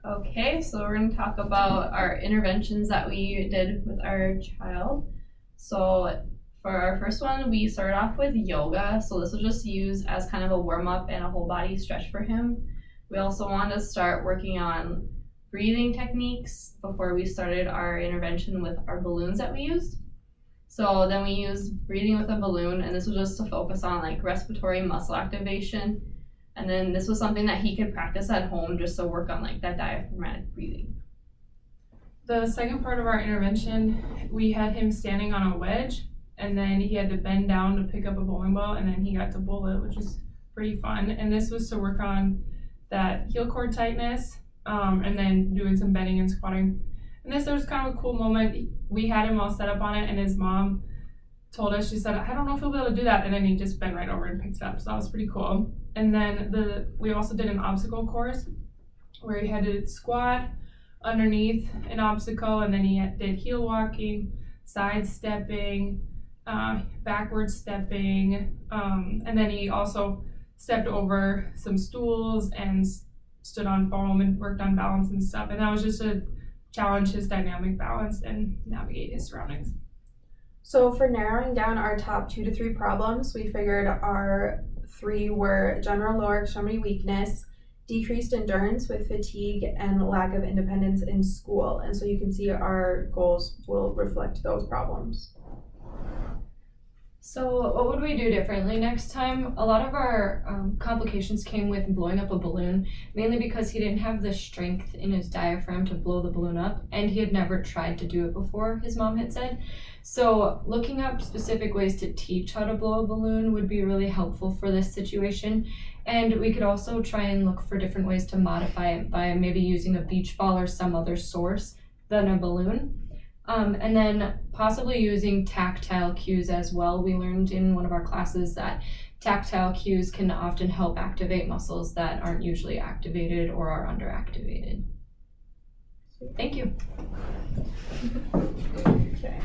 Okay, so we're going to talk about our interventions that we did with our child. So for our first one, we started off with yoga. So this was just used as kind of a warm up and a whole body stretch for him. We also wanted to start working on breathing techniques before we started our intervention with our balloons that we used. So then we used breathing with a balloon, and this was just to focus on like respiratory muscle activation. And then this was something that he could practice at home just to work on like that diaphragmatic breathing. The second part of our intervention, we had him standing on a wedge, and then he had to bend down to pick up a bowling ball, and then he got to bowl it, which was pretty fun. And this was to work on that heel cord tightness, and then doing some bending and squatting. And this was kind of a cool moment. We had him all set up on it, and his mom told us, she said, I don't know if he'll be able to do that. And then he just bent right over and picked it up. So that was pretty cool. And then we also did an obstacle course where he had to squat underneath an obstacle, and then he did heel walking, side stepping, backward stepping, and then he also stepped over some stools and stood on foam and worked on balance and stuff. And that was just to challenge his dynamic balance and navigate his surroundings. So for narrowing down our top 2 to 3 problems, we figured our 3 were general lower extremity weakness, decreased endurance with fatigue, and lack of independence in school. And so you can see our goals will reflect those problems. So what would we do differently next time? A lot of our complications came with blowing up a balloon, mainly because he didn't have the strength in his diaphragm to blow the balloon up, and he had never tried to do it before, his mom had said. So looking up specific ways to teach how to blow a balloon would be really helpful for this situation. And we could also try and look for different ways to modify it by maybe using a beach ball or some other source than a balloon. And then possibly using tactile cues as well. We learned in one of our classes that tactile cues can often help activate muscles that aren't usually activated or are underactivated. Thank you. Okay.